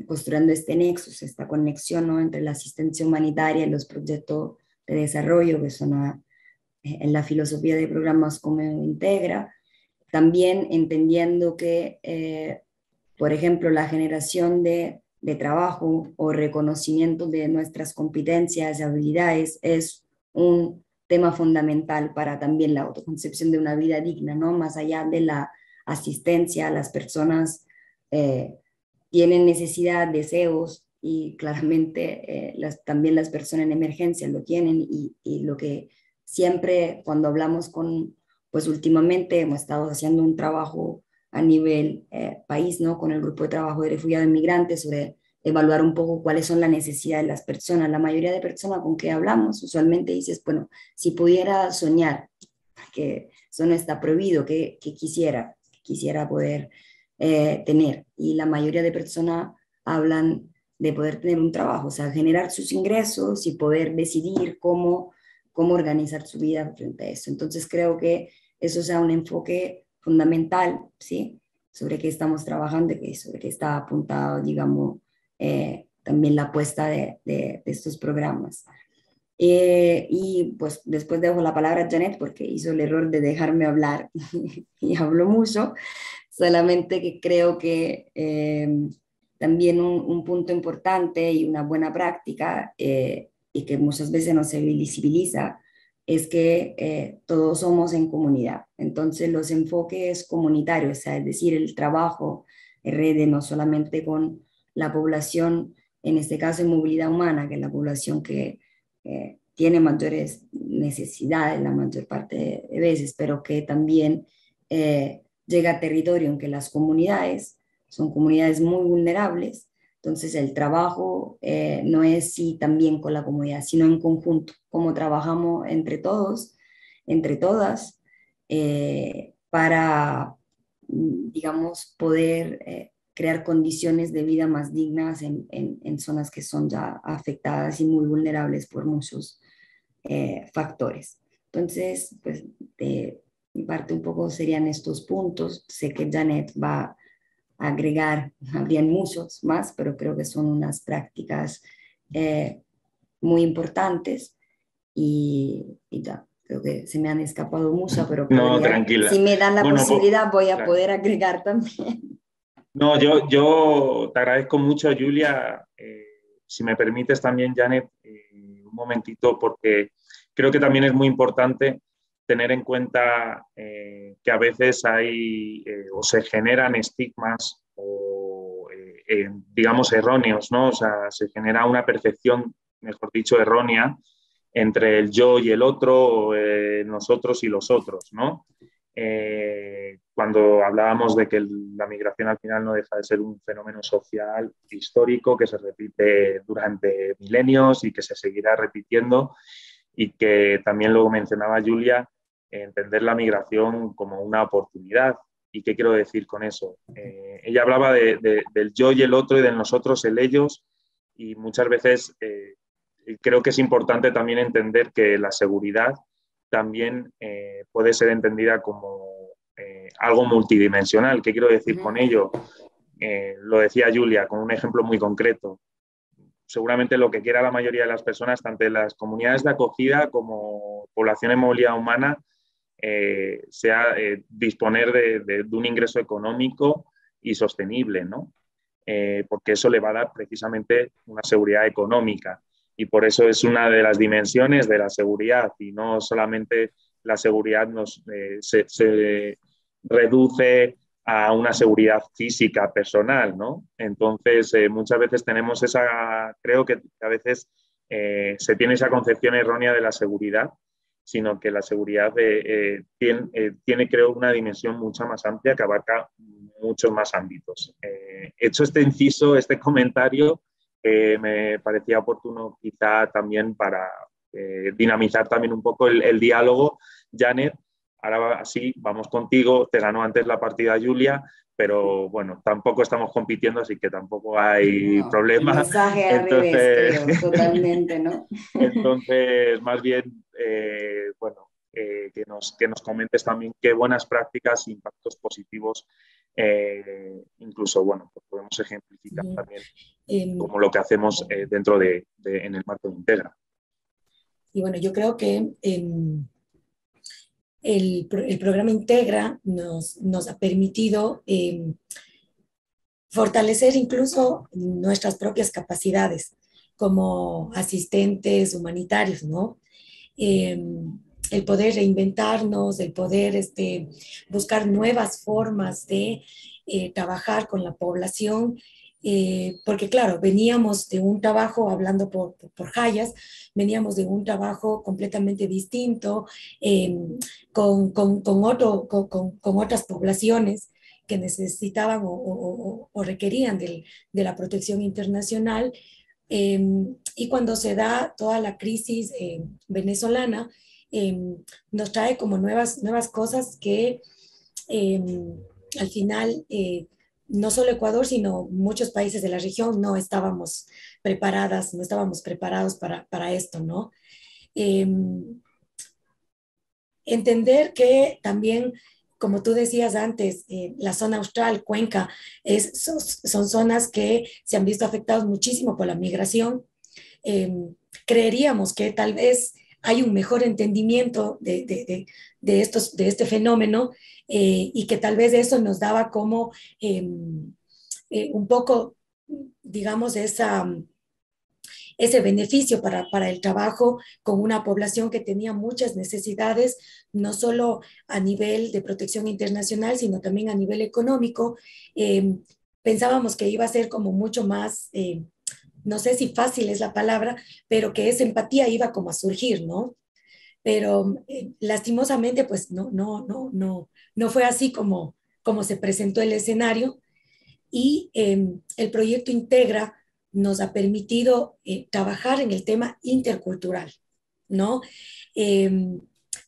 construyendo este nexus, esta conexión, ¿no? Entre la asistencia humanitaria y los proyectos de desarrollo, que son en la filosofía de programas como Integra, también entendiendo que, por ejemplo, la generación de trabajo o reconocimiento de nuestras competencias y habilidades es un tema fundamental para también la autoconcepción de una vida digna, ¿no? Más allá de la asistencia, las personas tienen necesidad, deseos, y claramente también las personas en emergencia lo tienen, y lo que siempre cuando hablamos pues últimamente hemos estado haciendo un trabajo a nivel país, ¿no? Con el grupo de trabajo de refugiados e inmigrantes sobre evaluar un poco cuáles son las necesidades de las personas. La mayoría de personas con que hablamos usualmente dices, bueno, si pudiera soñar, que eso no está prohibido, que quisiera poder tener. Y la mayoría de personas hablan de poder tener un trabajo, o sea, generar sus ingresos y poder decidir cómo organizar su vida frente a eso. Entonces creo que eso sea un enfoque fundamental, ¿sí? Sobre qué estamos trabajando y sobre qué está apuntado, digamos, también la apuesta de estos programas. Y pues después dejo la palabra a Janet porque hizo el error de dejarme hablar y hablo mucho, solamente que creo que también un punto importante y una buena práctica y que muchas veces no se visibiliza es que todos somos en comunidad. Entonces los enfoques comunitarios, o sea, es decir, el trabajo en redes no solamente con la población, en este caso en movilidad humana, que es la población que tiene mayores necesidades la mayor parte de veces, pero que también llega a territorio en que las comunidades son comunidades muy vulnerables. Entonces el trabajo no es sí también con la comunidad, sino en conjunto, como trabajamos entre todos, entre todas, para, digamos, poder crear condiciones de vida más dignas en zonas que son ya afectadas y muy vulnerables por muchos factores. Entonces, pues de mi parte un poco serían estos puntos. Sé que Janet va a agregar, habrían muchos más, pero creo que son unas prácticas muy importantes y ya. Creo que se me han escapado muchas, pero No, podría, tranquila. si me dan la Bueno, posibilidad, voy a claro. poder agregar también. No, yo te agradezco mucho, Julia. Si me permites también, Janet, un momentito, porque creo que también es muy importante tener en cuenta que a veces hay o se generan estigmas o, digamos, erróneos, ¿no? O sea, se genera una percepción, mejor dicho, errónea entre el yo y el otro, o, nosotros y los otros, ¿no? Cuando hablábamos de que la migración al final no deja de ser un fenómeno social histórico que se repite durante milenios y que se seguirá repitiendo, y que también luego mencionaba Julia, entender la migración como una oportunidad. ¿Y qué quiero decir con eso? Ella hablaba del yo y el otro y del nosotros, el ellos, y muchas veces creo que es importante también entender que la seguridad también puede ser entendida como algo multidimensional. ¿Qué quiero decir con ello? Lo decía Julia con un ejemplo muy concreto. Seguramente lo que quiera la mayoría de las personas, tanto en las comunidades de acogida como población en movilidad humana, sea disponer de un ingreso económico y sostenible, ¿no? Porque eso le va a dar precisamente una seguridad económica. Y por eso es una de las dimensiones de la seguridad, y no solamente la seguridad se reduce a una seguridad física personal, ¿no? Entonces, muchas veces tenemos creo que a veces se tiene esa concepción errónea de la seguridad, sino que la seguridad tiene, creo, una dimensión mucho más amplia que abarca muchos más ámbitos. Hecho este inciso, este comentario, me parecía oportuno quizá también para dinamizar también un poco el diálogo. Janet, ahora sí, vamos contigo, te ganó antes la partida Julia, pero bueno, tampoco estamos compitiendo, así que tampoco hay No, el problema. mensaje al revés, Entonces, creo, totalmente, ¿no? entonces más bien, bueno, que nos comentes también qué buenas prácticas e impactos positivos, incluso, bueno, pues podemos ejemplificar Ujú. también Em, como lo que hacemos dentro en el marco de Integra. y bueno, yo creo que el programa Integra nos ha permitido fortalecer incluso nuestras propias capacidades como asistentes humanitarios, ¿no? Eh, el poder reinventarnos, el poder buscar nuevas formas de trabajar con la población, porque claro, veníamos de un trabajo, hablando por Hayas, veníamos de un trabajo completamente distinto, eh, con otras poblaciones que necesitaban o requerían de la protección internacional. Eh, y cuando se da toda la crisis venezolana, eh, nos trae como nuevas cosas que eh, al final no solo Ecuador, sino muchos países de la región no estábamos preparadas, no estábamos preparados para esto, ¿no? Eh, entender que también, como tú decías antes, la zona austral, Cuenca, son zonas que se han visto afectadas muchísimo por la migración. Eh, creeríamos que tal vez hay un mejor entendimiento de este fenómeno, y que tal vez eso nos daba como un poco, digamos, ese beneficio para el trabajo con una población que tenía muchas necesidades, no solo a nivel de protección internacional, sino también a nivel económico. Eh, pensábamos que iba a ser como mucho más, no sé si fácil es la palabra, pero que esa empatía iba como a surgir, ¿no? Pero lastimosamente, pues no fue así como se presentó el escenario, y el proyecto Integra nos ha permitido trabajar en el tema intercultural, ¿no? Eh,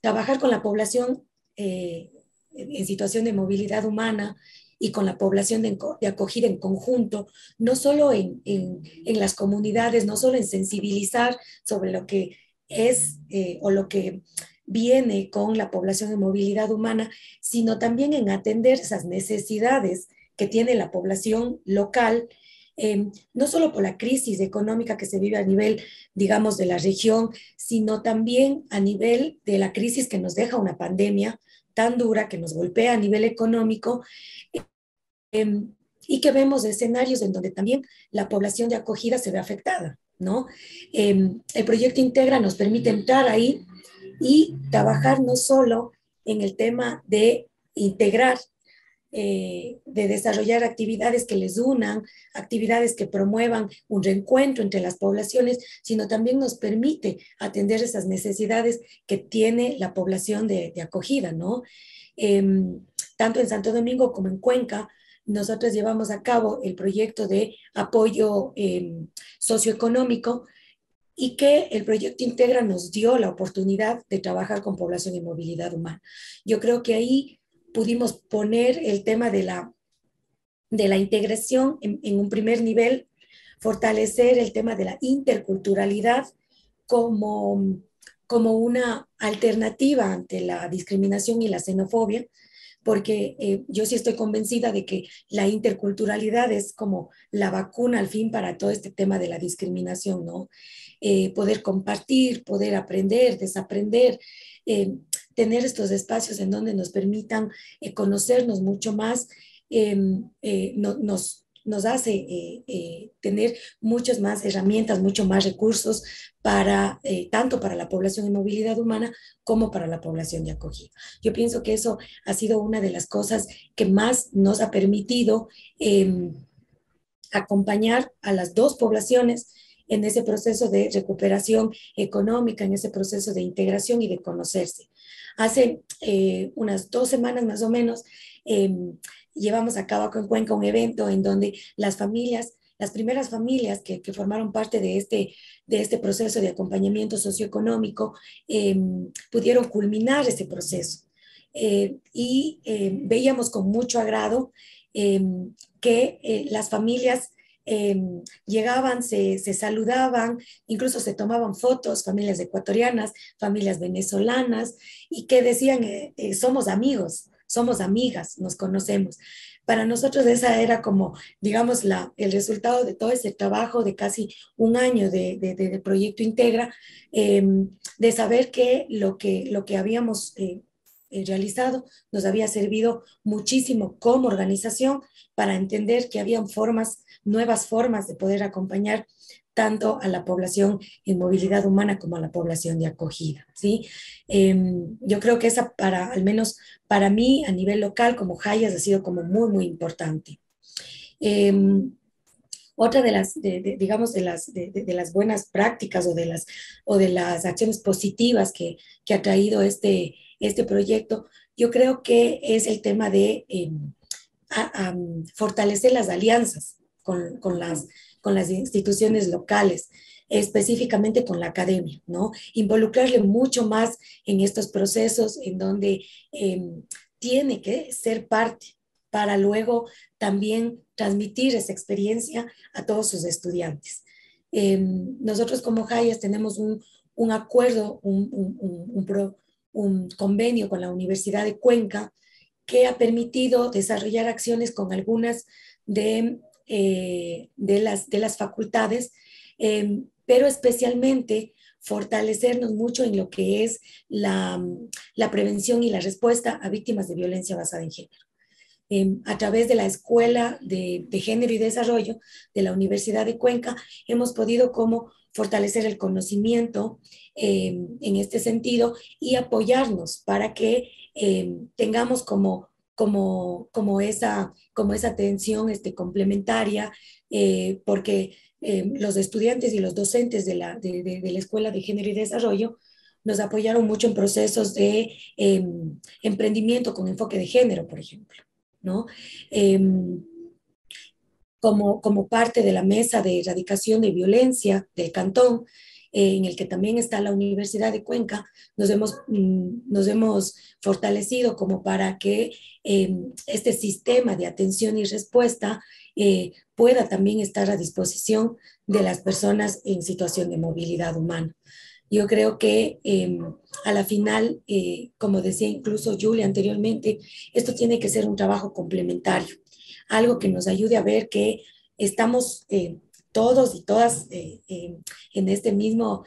trabajar con la población en situación de movilidad humana y con la población de acogida en conjunto, no solo en las comunidades, no solo en sensibilizar sobre lo que es o lo que viene con la población en movilidad humana, sino también en atender esas necesidades que tiene la población local, no solo por la crisis económica que se vive a nivel, digamos, de la región, sino también a nivel de la crisis que nos deja una pandemia tan dura que nos golpea a nivel económico. y que vemos escenarios en donde también la población de acogida se ve afectada, ¿no? El proyecto Integra nos permite entrar ahí y trabajar no solo en el tema de integrar, de desarrollar actividades que les unan, actividades que promuevan un reencuentro entre las poblaciones, sino también nos permite atender esas necesidades que tiene la población de acogida, ¿no? Eh, Tanto en Santo Domingo como en Cuenca, nosotros llevamos a cabo el proyecto de apoyo socioeconómico y que el proyecto Integra nos dio la oportunidad de trabajar con población y movilidad humana. Yo creo que ahí pudimos poner el tema de la integración en un primer nivel, fortalecer el tema de la interculturalidad como, como una alternativa ante la discriminación y la xenofobia, porque yo sí estoy convencida de que la interculturalidad es como la vacuna al fin para todo este tema de la discriminación, ¿no? Poder compartir, poder aprender, desaprender, eh, tener estos espacios en donde nos permitan conocernos mucho más, nos hace tener muchas más herramientas, mucho más recursos para tanto para la población en movilidad humana como para la población de acogida. Yo pienso que eso ha sido una de las cosas que más nos ha permitido acompañar a las dos poblaciones en ese proceso de recuperación económica, en ese proceso de integración y de conocerse. Hace unas 2 semanas más o menos, llevamos a cabo acá en Cuenca un evento en donde las familias, las primeras familias que formaron parte de este proceso de acompañamiento socioeconómico, pudieron culminar ese proceso. Veíamos con mucho agrado eh, que las familias eh, llegaban, se saludaban, incluso se tomaban fotos, familias ecuatorianas, familias venezolanas, y que decían, somos amigos, somos amigas, nos conocemos. Para nosotros esa era como, digamos, el resultado de todo ese trabajo de casi un año de Proyecto Integra, de saber que lo que habíamos realizado nos había servido muchísimo como organización para entender que habían nuevas formas de poder acompañar tanto a la población en movilidad humana como a la población de acogida, ¿sí? Yo creo que esa al menos para mí a nivel local como Hayas ha sido como muy, muy importante. Eh, Otra digamos, de las buenas prácticas o de las acciones positivas que ha traído este proyecto, yo creo que es el tema de a fortalecer las alianzas con las instituciones locales, específicamente con la academia, ¿no? Involucrarle mucho más en estos procesos en donde tiene que ser parte para luego también transmitir esa experiencia a todos sus estudiantes. Nosotros como Hayas tenemos un acuerdo, un convenio con la Universidad de Cuenca que ha permitido desarrollar acciones con algunas de las facultades, pero especialmente fortalecernos mucho en lo que es la prevención y la respuesta a víctimas de violencia basada en género. A través de la Escuela de Género y Desarrollo de la Universidad de Cuenca, hemos podido como fortalecer el conocimiento en este sentido y apoyarnos para que tengamos como esa atención complementaria, porque los estudiantes y los docentes de la Escuela de Género y Desarrollo nos apoyaron mucho en procesos de emprendimiento con enfoque de género, por ejemplo, ¿no? Como parte de la mesa de erradicación de violencia del cantón, en el que también está la Universidad de Cuenca, nos hemos fortalecido como para que este sistema de atención y respuesta pueda también estar a disposición de las personas en situación de movilidad humana. Yo creo que a la final, como decía incluso Julia anteriormente, esto tiene que ser un trabajo complementario, algo que nos ayude a ver que estamos todos y todas en este mismo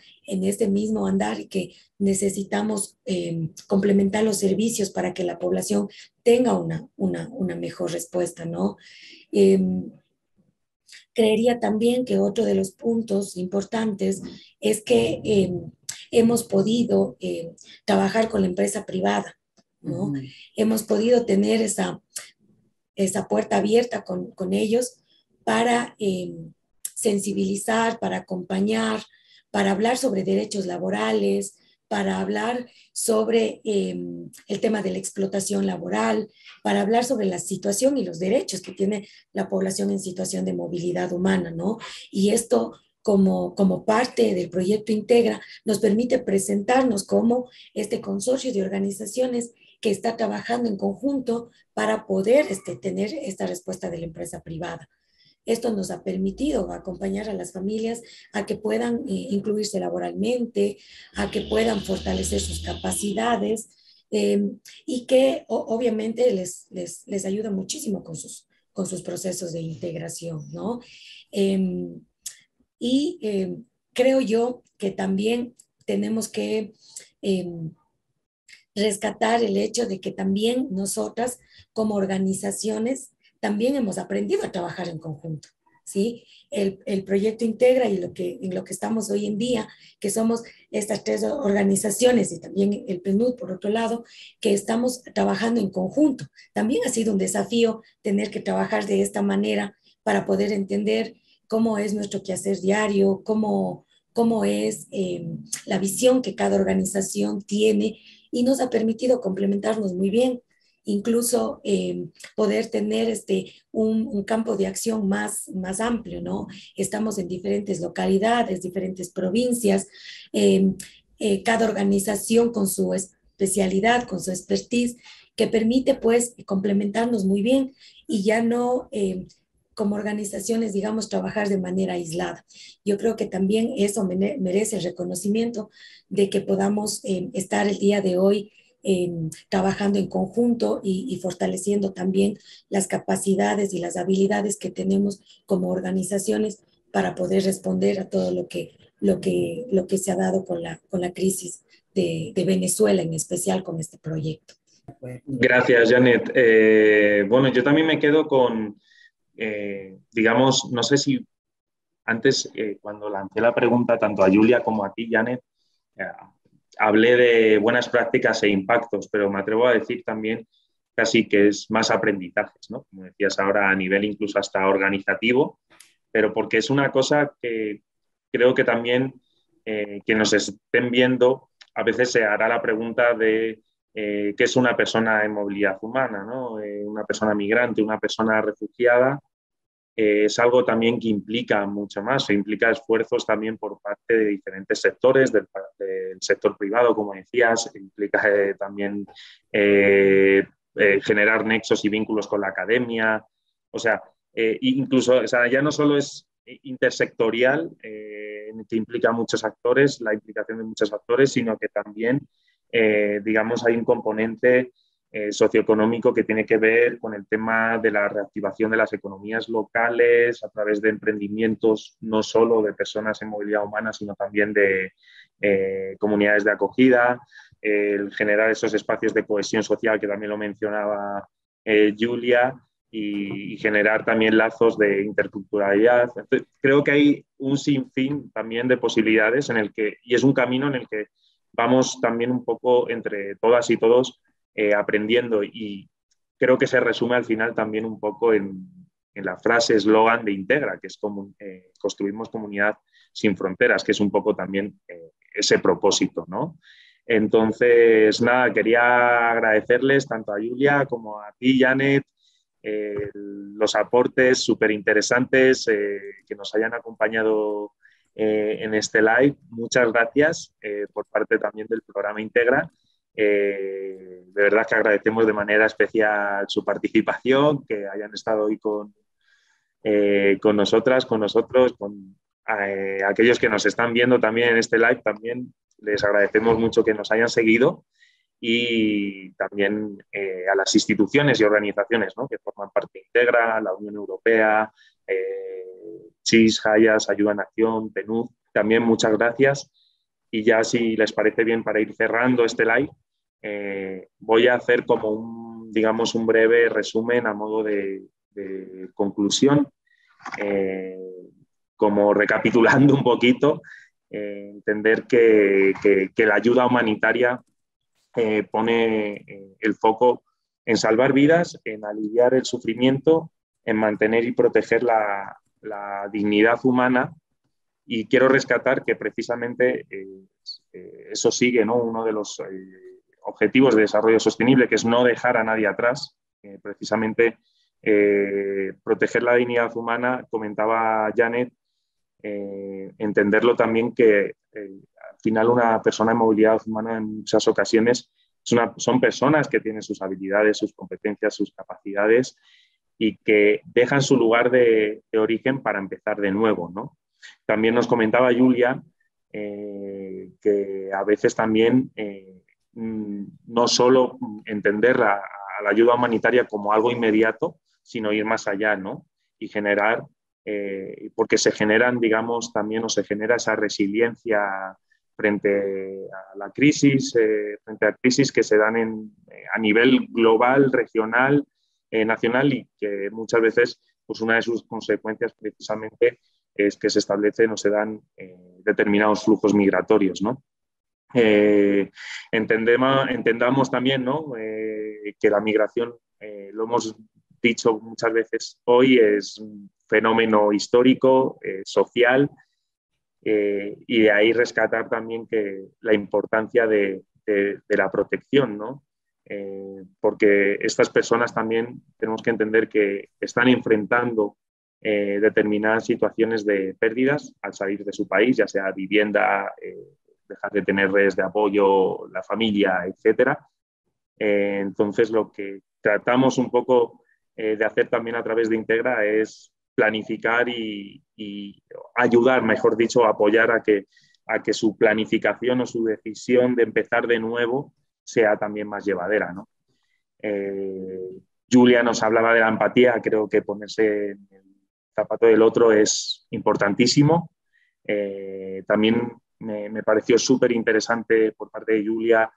andar y que necesitamos complementar los servicios para que la población tenga una mejor respuesta, ¿no? Eh, Creería también que otro de los puntos importantes es que hemos podido trabajar con la empresa privada, ¿no? Hemos podido tener esa puerta abierta con ellos para sensibilizar, para acompañar, para hablar sobre derechos laborales, para hablar sobre el tema de la explotación laboral, para hablar sobre la situación y los derechos que tiene la población en situación de movilidad humana, ¿no? Y esto como parte del proyecto Integra nos permite presentarnos como este consorcio de organizaciones que está trabajando en conjunto para poder tener esta respuesta de la empresa privada. Esto nos ha permitido acompañar a las familias a que puedan incluirse laboralmente, a que puedan fortalecer sus capacidades y que obviamente les ayuda muchísimo con sus procesos de integración, ¿no? Eh, y creo yo que también tenemos que rescatar el hecho de que también nosotras como organizaciones también hemos aprendido a trabajar en conjunto, ¿sí? El proyecto Integra y en lo que estamos hoy en día, que somos estas tres organizaciones y también el PNUD, por otro lado, que estamos trabajando en conjunto. También ha sido un desafío tener que trabajar de esta manera para poder entender cómo es nuestro quehacer diario, cómo es la visión que cada organización tiene y nos ha permitido complementarnos muy bien, incluso poder tener un campo de acción más amplio, ¿no? Estamos en diferentes localidades, diferentes provincias, cada organización con su especialidad, con su expertise, que permite pues complementarnos muy bien y ya no como organizaciones, digamos, trabajar de manera aislada. Yo creo que también eso merece el reconocimiento de que podamos estar el día de hoy trabajando en conjunto y fortaleciendo también las capacidades y las habilidades que tenemos como organizaciones para poder responder a todo lo que se ha dado con la crisis de Venezuela, en especial con este proyecto. Gracias, Janet. Bueno, yo también me quedo con, digamos, no sé si antes, cuando lancé la pregunta tanto a Julia como a ti, Janet, hablé de buenas prácticas e impactos, pero me atrevo a decir también casi que es más aprendizajes, ¿no? Como decías ahora, a nivel incluso hasta organizativo, pero porque es una cosa que creo que también que nos estén viendo, a veces se hará la pregunta de qué es una persona en movilidad humana, ¿no? Una persona migrante, una persona refugiada, es algo también que implica mucho más, implica esfuerzos también por parte de diferentes sectores, del sector privado, como decías, implica también generar nexos y vínculos con la academia, o sea, incluso, o sea, ya no solo es intersectorial, que implica muchos actores, la implicación de muchos actores, sino que también, digamos, hay un componente socioeconómico que tiene que ver con el tema de la reactivación de las economías locales a través de emprendimientos no solo de personas en movilidad humana, sino también de comunidades de acogida, el generar esos espacios de cohesión social que también lo mencionaba Julia y generar también lazos de interculturalidad. Entonces, creo que hay un sinfín también de posibilidades en el que, y es un camino en el que vamos también un poco entre todas y todos aprendiendo y creo que se resume al final también un poco en la frase eslogan de Integra, que es como construimos comunidad sin fronteras, que es un poco también ese propósito, ¿no? Entonces, nada, quería agradecerles tanto a Julia como a ti, Janet, los aportes súper interesantes que nos hayan acompañado en este live. Muchas gracias por parte también del programa Integra. De verdad que agradecemos de manera especial su participación, que hayan estado hoy con nosotras, con nosotros, con aquellos que nos están viendo también en este live. También les agradecemos mucho que nos hayan seguido y también a las instituciones y organizaciones, ¿no?, que forman parte Integra, la Unión Europea, CHIS, Hayas, Ayuda en Acción, PNUD. También muchas gracias. Y ya si les parece bien para ir cerrando este live, voy a hacer como digamos, un breve resumen a modo de conclusión, como recapitulando un poquito, entender que la ayuda humanitaria pone el foco en salvar vidas, en aliviar el sufrimiento, en mantener y proteger la dignidad humana. Y quiero rescatar que precisamente eso sigue, ¿no? Uno de los objetivos de desarrollo sostenible, que es no dejar a nadie atrás. Precisamente proteger la dignidad humana, comentaba Janet, entenderlo también que al final una persona en movilidad humana en muchas ocasiones son personas que tienen sus habilidades, sus competencias, sus capacidades y que dejan su lugar de origen para empezar de nuevo, ¿no? También nos comentaba Julia que a veces también no solo entender a la ayuda humanitaria como algo inmediato, sino ir más allá, ¿no? Y generar, porque se generan, digamos, también o se genera esa resiliencia frente a la crisis, frente a crisis que se dan a nivel global, regional, nacional y que muchas veces pues una de sus consecuencias precisamente es que se establecen o se dan determinados flujos migratorios, ¿no? Entendamos también, ¿no? Que la migración, lo hemos dicho muchas veces hoy, es un fenómeno histórico, social, y de ahí rescatar también que la importancia de la protección, ¿no? Porque estas personas también tenemos que entender que están enfrentando determinadas situaciones de pérdidas al salir de su país, ya sea vivienda, dejar de tener redes de apoyo, la familia, etcétera. Entonces, lo que tratamos un poco de hacer también a través de Integra es planificar y ayudar, mejor dicho, apoyar a que su planificación o su decisión de empezar de nuevo sea también más llevadera, ¿no? Julia nos hablaba de la empatía, creo que ponerse en el zapato del otro es importantísimo. También me pareció súper interesante por parte de Julia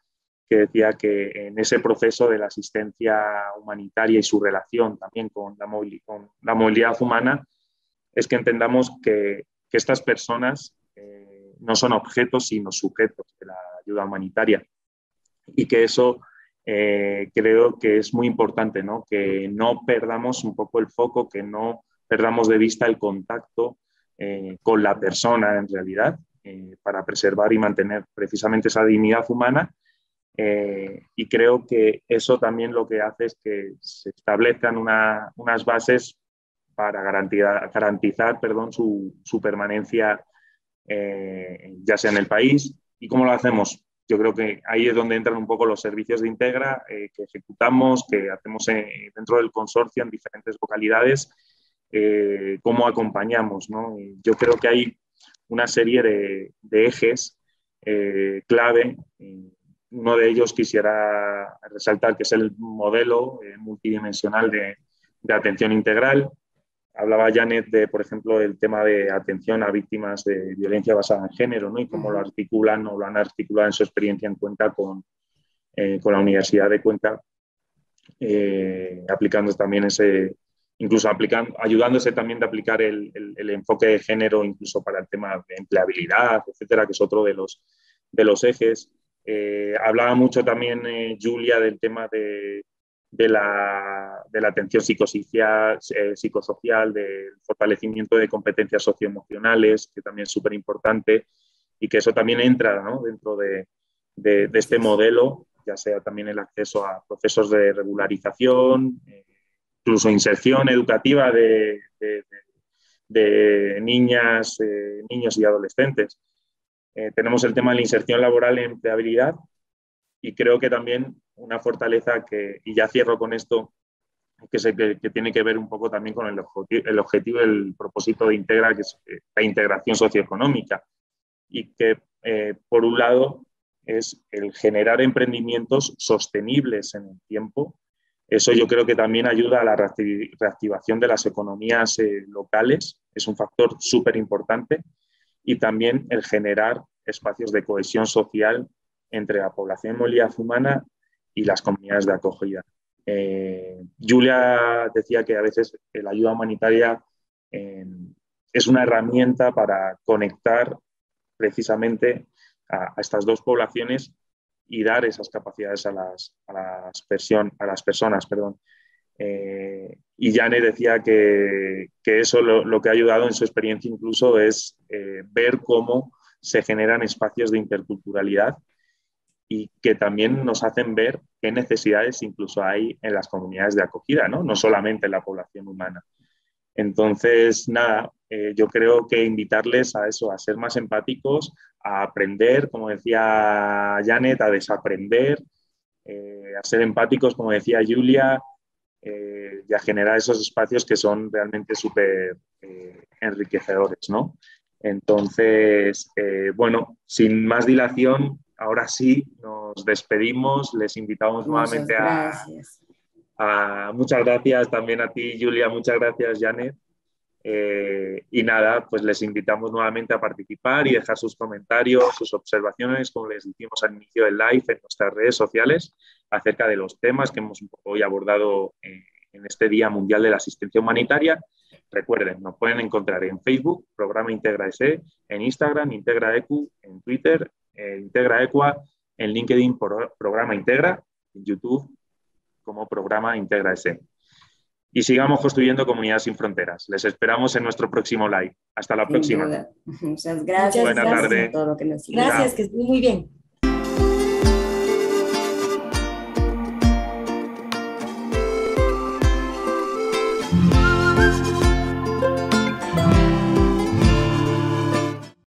que decía que en ese proceso de la asistencia humanitaria y su relación también con la movilidad humana es que entendamos que estas personas no son objetos sino sujetos de la ayuda humanitaria y que eso creo que es muy importante, ¿no? Que no perdamos un poco el foco, que no perdamos de vista el contacto con la persona en realidad para preservar y mantener precisamente esa dignidad humana. Y creo que eso también lo que hace es que se establezcan unas bases para garantizar su permanencia, ya sea en el país. ¿Y cómo lo hacemos? Yo creo que ahí es donde entran un poco los servicios de Integra que ejecutamos, que hacemos dentro del consorcio en diferentes localidades, cómo acompañamos, ¿no? Yo creo que hay una serie de ejes clave. Uno de ellos quisiera resaltar que es el modelo multidimensional de atención integral. Hablaba Janet de, por ejemplo, el tema de atención a víctimas de violencia basada en género, ¿no? Y cómo lo articulan o lo han articulado en su experiencia en Cuenca con la Universidad de Cuenca, aplicando también ayudándose también de aplicar el enfoque de género incluso para el tema de empleabilidad, etcétera, que es otro de los ejes. Hablaba mucho también Julia del tema de la atención psicosocial, del fortalecimiento de competencias socioemocionales, que también es súper importante y que eso también entra, ¿no? Dentro de este modelo, ya sea también el acceso a procesos de regularización, incluso inserción educativa de niñas, niños y adolescentes. Tenemos el tema de la inserción laboral en empleabilidad y creo que también una fortaleza y ya cierro con esto, que tiene que ver un poco también con el objetivo, el propósito de Integra, que es la integración socioeconómica y que por un lado es el generar emprendimientos sostenibles en el tiempo Eso yo creo que también ayuda a la reactivación de las economías locales, es un factor súper importante, y también el generar espacios de cohesión social entre la población en movilidad humana y las comunidades de acogida. Julia decía que a veces la ayuda humanitaria es una herramienta para conectar precisamente a estas dos poblaciones y dar esas capacidades a las personas. Y Janet decía que eso lo que ha ayudado en su experiencia incluso es ver cómo se generan espacios de interculturalidad y que también nos hacen ver qué necesidades incluso hay en las comunidades de acogida, no solamente en la población humana. Entonces, nada, yo creo que invitarles a eso, a ser más empáticos, a aprender, como decía Janet, a desaprender, a ser empáticos, como decía Julia, y a generar esos espacios que son realmente súper enriquecedores, ¿no? Entonces, bueno, sin más dilación, ahora sí nos despedimos, les invitamos nuevamente muchas gracias también a ti, Julia, muchas gracias, Janet. Y nada, pues les invitamos nuevamente a participar y dejar sus comentarios, sus observaciones, como les dijimos al inicio del live, en nuestras redes sociales, acerca de los temas que hemos un poco hoy abordado en este Día Mundial de la Asistencia Humanitaria. Recuerden, nos pueden encontrar en Facebook, Programa Integra ESE, en Instagram, Integra ECU, en Twitter, Integra ECUA, en LinkedIn, Programa Integra, en YouTube, como Programa Integra ESE. Y sigamos construyendo comunidades sin fronteras. Les esperamos en nuestro próximo live. Hasta la próxima. Muchas gracias. Buenas tardes. Por todo lo que nos Gracias, que estén muy bien.